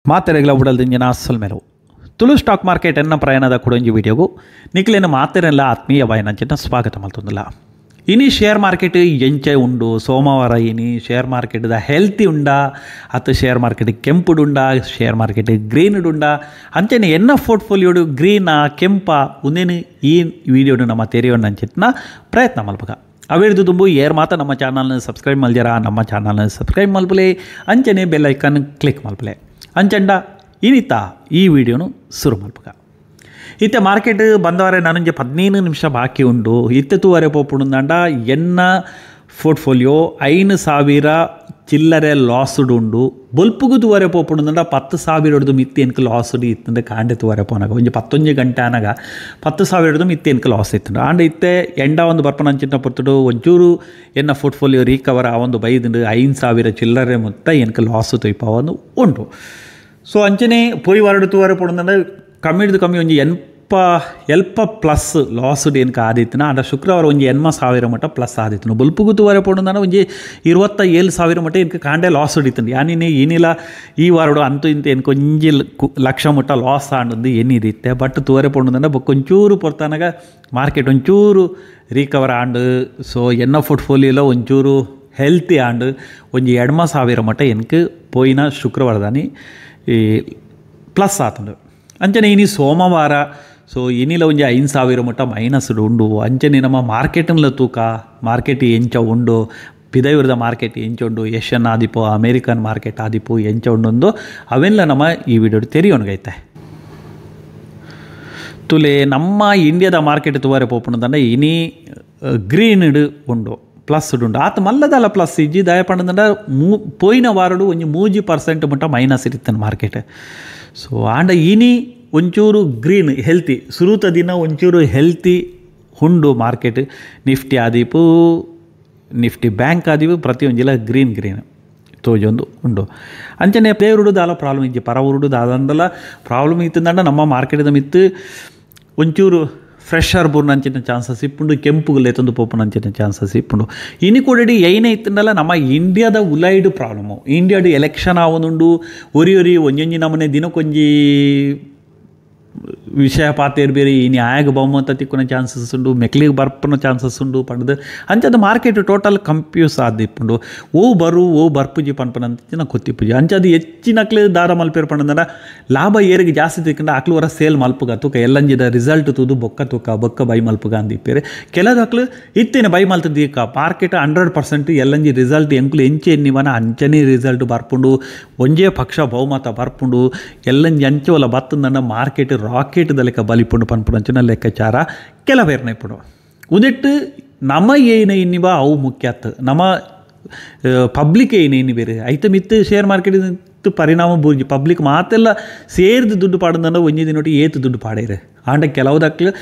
ಮಾತೆರೆಗಳ ಉಡಲ್ದಿಂಜಿನ ಅಸಲ್ ಮೇಲು Tulu stock market ಎನ್ನ ಪ್ರಯಾಣದ ಕುಡಂಜಿ ವಿಡಿಯೋಗು ನಿಖಿಲಿನ ಮಾತೆರೆಲ್ಲ ಆತ್ಮೀಯ ವಾಯನಂಚಿನ ಸ್ವಾಗತ ಮಲ್ತೊಂದಿಲ್ಲ ಇನಿ ಶೇರ್ ಮಾರ್ಕೆಟ್ ಎಂಚೆ ಉಂಡು ಸೋಮವಾರ ಇನಿ ಶೇರ್ ಮಾರ್ಕೆಟ್ದ ಹೆಲ್ತಿ ಉಂಡ ಅತ್ತು ಶೇರ್ ಮಾರ್ಕೆಟ್ ಕೆಂಪುಡುಂಡ ಶೇರ್ ಮಾರ್ಕೆಟ್ ಗ್ರೀನ್ಡುಂಡ ಅಂಚನೆ ಎನ್ನ ಪೋರ್ಟ್ಫೋಲಿಯೋಡು ಗ್ರೀನಾ ಕೆಂಪ ಉಂದೇನು ಈ ವಿಡಿಯೋಡು ನಮ್ಮ ತೆರೆಯೋಣ ಅಂಚಿನ ಪ್ರಯತ್ನ ಮಲ್ಪಗ ಅವೇರ್ದು ತುಂಬು ಏರ್ ಮಾತ ನಮ್ಮ ಚಾನಲ್ನ ಸಬ್ಸ್ಕ್ರೈಬ್ ಮಲ್ಜರ ನಮ್ಮ ಚಾನಲ್ನ ಸಬ್ಸ್ಕ್ರೈಬ್ ಮಲ್ಪಲೆ ಅಂಚನೆ ಬೆಲ್ ಐಕಾನ್ ಕ್ಲಿಕ್ ಮಲ್ಪಲೆ ಅಂಚಂಡ ಇನ್ನಿತ ಈ ವಿಡಿಯೋನು ಶುರು ಮಲ್ಪಗ ಇತ್ತೆ ಮಾರ್ಕೆಟ್ ಬಂದವರೆ ನನಗೆ 15 ನಿಮಿಷ ಬಾಕಿ ಉಂಡು ಇತ್ತುವರೆ ಪೋಪುಂಡ ಎನ್ನ ಪೋರ್ಟ್ಫೋಲಿಯೋ 5,000 ಚಿಲ್ಲರೆ ಲಾಸ್ಡ್ ಉಂಡು ಬೊಲ್ಪುಗುದುವರೆ ಪೋಪುಂಡ 10,000 ಮಿತ್ತಿ ಎನ್ಕ ಲಾಸ್ಡ್ ಇತ್ತಂದ್ರೆ ಕಾಂಡೆತುವರೆ ಪೋನಾಗ ಒಂಜಿ 11 ಗಂಟೆ ಅನಾಗ 10,000 ಮಿತ್ತಿ ಎನ್ಕ ಲಾಸ್ ಇತ್ತು ಆಂಡ ಇತ್ತೆ ಎಂಡ ಒಂದು ಬರ್ಪನಂಚಿನ ಪೊರ್ತುಡು ಒಂಚೂರು ಎನ್ನ ಪೋರ್ಟ್ಫೋಲಿಯೋ ರೀಕವರ್ ಆ ಒಂದು ಬೈದು 5,000 ಚಿಲ್ಲರೆ ಮೊತ್ತ ಎನ್ಕ ಲಾಸ್ ತೊಯ್ಪವನ್ನು ಉಂಟು ಸೊ ಅಂಚನೆ ಪೋಯಿ ಹೊರಡುತ್ತುವರೆ ಪೋಡಂದ್ರೆ ಕಮ್ಮಿ ಒಂಜಿ ಎಲ್ಪ ಪ್ಲಸ್ ಲಾಸ್ಡ್ ಏನಕ ಆದಿತ್ತನ ಅಂಡ ಶುಕ್ರವಾರ ಒಂಜಿ 80,000 ಮಟ್ಟ ಪ್ಲಸ್ ಆದಿತ್ತು ಬಲ್ಪುಗುತ್ತುವರೆ ಪೋಡಂದ್ರೆ ಒಂಜಿ 27,000 ಮಟ್ಟ ಎನ್ಕ ಕಾಂಡೆ ಲಾಸ್ ಹಿಡಿತಂಡು ಯಾನಿನೇ ಏನಿಲ್ಲ ಈ ವಾರಡು ಅಂತೂ ಇಂತ ಎನ್ಕ ಒಂಜಿ ಲಕ್ಷ ಮಟ್ಟ ಲಾಸ್ ಆಂಡೊಂದು ಏನಿದಿತ್ತೆ ಬಟ್ ತೂವರೆ ಪೋಡಂದ್ರೆ ಬೊಕ್ಕೊಂಚೂರು ಪೊರ್ತಾನಾಗ ಮಾರ್ಕೆಟ್ ಒಂಚೂರು ರಿಕವರ್ ಆಂಡು ಸೊ ಎನ್ನ ಪೋರ್ಟ್ಫೋಲಿಯೋలో ಒಂಚೂರು ಹೆಲ್ತಿ ಆಂಡು ಒಂಜಿ 2,000 ಮಟ್ಟ ಎನ್ಕ ಪೋಯಿನ ಶುಕ್ರವಾರದಾನಿ ಈ ಪ್ಲಸ್ ಆತುಂಡು ಅಂಚನೆ ಇನಿ ಸೋಮವಾರ ಸೊ ಇನ್ನಿಲ ಒಂಜಿ 5,000 ಮಟ್ಟ ಮೈನಸ್ ಉಂಡು ಅಂಚನೆ ನಮ್ಮ ಮಾರ್ಕೆಟ್ಲ ತೂಕ ಮಾರ್ಕೆಟ್ ಎಂಚ ಉಂಡು ಪಿದೈವರದ ಮಾರ್ಕೆಟ್ ಎಂಚ ಉಂಡು ಏಷ್ಯನ್ ಆದಿಪು ಅಮೇರಿಕನ್ ಮಾರ್ಕೆಟ್ ಆದಿಪು ಎಂಚ ಉಂಡೊಂದು ಅವೆಲ್ಲ ನಮ್ಮ ಈ ವಿಡಿಯೋ ತೆರೆಯೋಣಗೈತೆ ತುಲೆ ನಮ್ಮ ಇಂಡಿಯಾದ ಮಾರ್ಕೆಟ್ ತುವರೆ ಪೋಪುಂಡಂಡ ಇನಿ ಗ್ರೀನ್ಡ್ ಉಂಡು ಪ್ಲಸ್ ಉಂಡು ಆತ ಮಲ್ಲದಲ್ಲ ಪ್ಲಸ್ ಇಜ್ಜಿ ದಯ ಪಂಡಂಡ ಪೋಯಿನ ವಾರಡು ಒಂಜಿ 3% ಮಟ್ಟ ಮೈನಸ್ ಇರುತ್ತಾನೆ ಮಾರ್ಕೆಟ್ ಸೊ ಆಂಡ ಇನಿ ಒಂಚೂರು ಗ್ರೀನ್ ಹೆಲ್ತಿ ಸುರುತ ದಿನ ಒಂಚೂರು ಹೆಲ್ತಿ ಉಂಡು ಮಾರ್ಕೆಟ್ ನಿಫ್ಟಿ ಆದೀಪು ನಿಫ್ಟಿ ಬ್ಯಾಂಕ್ ಆದೀಪು ಪ್ರತಿಯೊಂಜಿಲ್ಲ ಗ್ರೀನ್ ತೋಜೊಂದು ಉಂಡು ಅಂಚನೆ ಪ್ಲೇ ಉರುಡುದಾಲ ಪ್ರಾಬ್ಲಮ್ ಇಜ್ಜಿ ಪರ ಉರುಡುದಾದಂದಲ್ಲ ಪ್ರಾಬ್ಲಮ್ ಇತ್ತಂದಂಡ ನಮ್ಮ ಮಾರ್ಕೆಟ್ದ ಮಿತ್ತು ಒಂಚೂರು ಫ್ರೆಶರ್ ಬುರ್ನಂಚಿನ ಚಾನ್ಸಸ್ ಇಪ್ಪುಂಡು ಕೆಂಪುಗಲೆ ತಂದು ಪೋಪುನಂಚಿನ ಚಾನ್ಸಸ್ ಇಪ್ಪುಂಡು ಇನಿ ಕೊಡಡಿ ಏನೇ ಇತ್ತಂಡಲ್ಲ ನಮ್ಮ ಇಂಡಿಯಾದ ಉಲೈಡ್ ಪ್ರಾಬ್ಲಮು ಇಂಡಿಯಾದ ಎಲೆಕ್ಷನ್ ಆವೊಂದುಂಡು ಒರಿ ಒಂಜೊಂಜಿ ನಮನೆ ದಿನಕ್ಕೊಂಜಿ ವಿಷಯ ಪಾತೇರು ಬೇರೆ ಇನಿ ಆಯಾಗ ಬಹುಮತ ತಿಕ್ಕುನ ಚಾನ್ಸಸ್ ಉಂಡು ಮೆಕ್ಲಿಗೆ ಬರ್ಪನ ಚಾನ್ಸಸ್ ಉಂಡು ಪಂಡದು ಅಂಚದ ಮಾರ್ಕೆಟ್ ಟೋಟಲ್ ಕಂಪ್ಯೂಸ್ ಆದಿಪ್ಪುಂಡು ಓ ಬರ್ಪುಜಿ ಪನ್ಪನಂಚಿನ ಕೊತ್ತಿಪ್ಪುಜಿ ಅಂಚದು ಹೆಚ್ಚಿನಕ್ಲು ದಾರ ಮಲ್ಪೇರು ಪಂಡಂದ ಲಾಭ ಏರಿಗೆ ಜಾಸ್ತಿ ತಿಕ್ಕಂಡು ಅಕ್ಲು ವರ ಸೇಲ್ ಮಲ್ಪುಗ ತೂಕ ಎಲ್ಲಂಜಿದ ರಿಸಲ್ಟ್ ತೂದು ಬೊಕ್ಕ ಬೈ ಮಲ್ಪುಗ ಅಂದಿಪ್ಪೇರೆ ಕೆಲದಕ್ಲು ಇತ್ತೇನೆ ಬೈ ಮಲ್ತದೀಕ ಮಾರ್ಕೆಟ್ 100% ಎಲ್ಲಂಜಿ ರಿಸಲ್ಟ್ ಎಂಕ್ಲು ಎಂಚೆ ಎನ್ನಿವನ ಅಂಚನೆ ರಿಸಲ್ಟ್ ಬರ್ಪುಂಡು ಒಂಜೇ ಪಕ್ಷ ಬಹುಮತ ಬರ್ಪುಂಡು ಎಲ್ಲಂಜಿ ಅಂಚೋಲ ಬತ್ತಂದನ್ನ ಮಾರ್ಕೆಟ್ ರಾಕೆಟ್ ಲೆಕ್ಕ ಬಲಿಪುಂಡು ಪನ್ಪುಡಂಚಿನ ಲೆಕ್ಕಾಚಾರ ಕೆಲವೇರ್ನ ಇಪ್ಪುಡು ಉದಿಟ್ಟು ನಮ್ಮ ಏನ ಇನ್ನಿವ ಅವು ಮುಖ್ಯ ಆತು ನಮ್ಮ ಪಬ್ಲಿಕ್ ಏನೇನು ಬೇರೆ ಐತ ಮಿತ್ತು ಶೇರ್ ಮಾರ್ಕೆಟ್ ಪರಿಣಾಮ ಬೂರ್ಜಿ ಪಬ್ಲಿಕ್ ಮಾತೆಲ್ಲ ಸೇರಿದ ದುಡ್ಡು ಪಾಡಂದ ಒಂಜಿ ದಿನೊಟ್ಟು ಏತು ದುಡ್ಡು ಪಾಡೇರೆ ಆಂಡ ಕೆಲವುದಕ್ಲು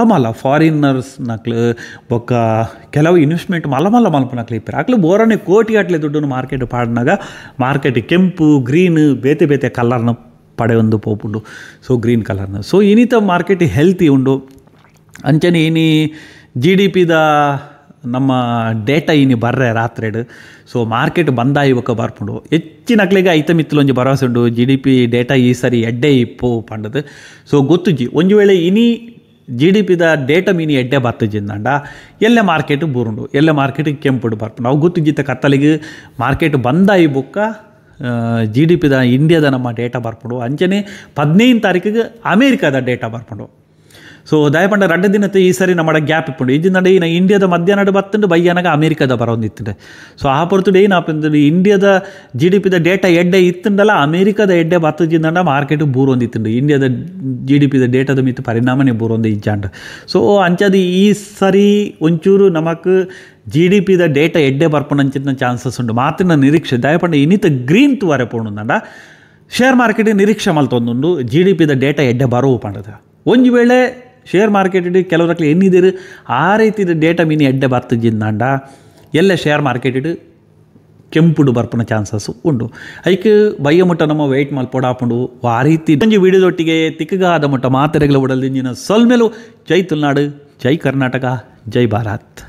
ಮಲ್ಲ ಫಾರಿನರ್ಸ್ ನಕ್ಲು ಬೊಕ್ಕ ಕೆಲವು ಇನ್ವೆಸ್ಟ್ಮೆಂಟ್ ಮಲ್ಲ ಮಲ್ಪನಕ್ಲು ಇಪ್ಪರು ಅಕ್ಲು ಬೋರನೆ ಕೋಟಿ ಗಟ್ಟಲೆ ದುಡ್ಡನ್ನು ಮಾರ್ಕೆಟ್ ಪಾಡಿನಾಗ ಮಾರ್ಕೆಟ್ ಕೆಂಪು ಗ್ರೀನ್ ಬೇತೆ ಕಲರ್ನ ಪಡೆಯೊಂದು ಪೋಪುಂಡು ಸೊ ಗ್ರೀನ್ ಕಲರ್ನ ಸೊ ಇನ್ನಿತ ಮಾರ್ಕೆಟ್ ಹೆಲ್ತಿ ಉಂಡು ಅಂಚನೆ ಇನಿ GDPದ ನಮ್ಮ ಡೇಟಾ ಇನಿ ಬರ್ರೆ ರಾತ್ರೆಡು ಸೊ ಮಾರ್ಕೆಟ್ ಬಂದಾಯಿ ಬೊಕ್ಕ ಬರ್ಪುಂಡು ಹೆಚ್ಚಿನಕ್ಲೆಗೆ ಐತ ಮಿತ್ತಲೊಂಜಿ ಭರವಸೆ ಉಂಡು GDP ಡೇಟಾ ಈ ಸರಿ ಎಡ್ಡೆ ಇಪ್ಪು ಪಂಡದು ಸೊ ಗೊತ್ತುಜಿ ಒಂಜಿ ವೇಳೆ ಇನಿ GDPದ ಡೇಟಾ ಮೀನಿ ಎಡ್ಡೆ ಬರ್ತಜಿಂದಂಡ ಎಲ್ಲೆ ಮಾರ್ಕೆಟ್ ಬೂರುಂಡು ಎಲ್ಲೆ ಮಾರ್ಕೆಟ್ ಕೆಂಪುಡು ಬರ್ಪುಂಡು ಅವು ಗೊತ್ತುಜಿತ್ತ ಕತ್ತಲಿಗೆ ಮಾರ್ಕೆಟ್ ಬಂದಾಯಿ ಬೊಕ್ಕ GDPದ ಇಂಡಿಯಾದ ನಮ್ಮ ಡೇಟಾ ಬರ್ಪುಂಡು ಅಂಚನೆ 15 ತಾರೀಕಿಗೆ ಅಮೇರಿಕಾದ ಡೇಟಾ ಬರ್ಪುಂಡು ಸೊ ದಯಪಂಡ 2 ದಿನത്തെ ಈ ಸರಿ ನಮ್ಮ ಗ್ಯಾಪ್ ಇಪ್ಪುಂಡು ಇಜ್ಜಿಂದ ಇನ್ನು ಇಂಡಿಯಾದ ಮಧ್ಯಾಹ್ನ ಬತ್ತಂಡು ಬೈಯಾನಾಗ ಅಮೇರಿಕಾದ ಬರೋಂದಿತ್ತಂಡೆ ಸೊ ಆ ಹೊರತು ಏನಾಪಂದು ಇಂಡಿಯಾದ GDPದ ಡೇಟಾ ಎಡ್ಡೆ ಇತ್ತಂಡಲ್ಲ ಅಮೇರಿಕಾದ ಎಡ್ಡೆ ಬತ್ತಜಿಂದ ಮಾರ್ಕೆಟ್ ಬೂರೊಂದಿತ್ತಂಡು ಇಂಡಿಯಾದ GDPದ ಡೇಟಾದ ಮಿತ್ತು ಪರಿಣಾಮನೇ ಬೂರೊಂದು ಇಜ್ಜಾಂಡು ಸೊ ಅಂಚದು ಈ ಸರಿ ಒಂಚೂರು ನಮಕ್ GDPದ ಡೇಟಾ ಎಡ್ಡೆ ಬರ್ಪುನಂಚಿನ ಚಾನ್ಸಸ್ ಉಂಡು ಮಾತಿನ ನಿರೀಕ್ಷೆ ದಯಪಂಡ ಇನ್ನಿತ ಗ್ರೀನ್ ತುವರೆ ಪೋಣುಂದಂಡ ಶೇರ್ ಮಾರ್ಕೆಟ್ ನಿರೀಕ್ಷೆ ಮಲ್ತೊಂದುಂಡು GDPದ ಡೇಟಾ ಎಡ್ಡೆ ಬರೋವು ಪಂಡದ ಒಂಜಿ ವೇಳೆ ಶೇರ್ ಮಾರ್ಕೆಟ್ ಕೆಲವರಕ್ಲೆ ಎನ್ನಿದಿರು ಆ ರೀತಿದ ಡೇಟಾ ಮೀನಿ ಎಡ್ಡೆ ಬರ್ತಜಿಂದಾಂಡ ಎಲ್ಲ ಶೇರ್ ಮಾರ್ಕೆಟ್ ಕೆಂಪುಡು ಬರ್ಪುನ ಚಾನ್ಸಸ್ ಉಂಡು ಐಕೆ ಬಯ್ಯ ಮುಟ್ಟ ನಮ್ಮ ವೆಯ್ಟ್ ಮಲ್ಪೊಡಾಪುಂಡು ಆ ರೀತಿ ಒಂಜಿ ವಿಡಿಯೋದೊಟ್ಟಿಗೆ ತಿಕ್ಕಗಾದ ಮುಟ್ಟ ಮಾತೆರೆಗಳ ಉಡಲ್ದಿಂಜಿನ ಸೊಲ್ಮೆಲು ಜೈ ತುಳುನಾಡು ಜೈ ಕರ್ನಾಟಕ ಜೈ ಭಾರತ್.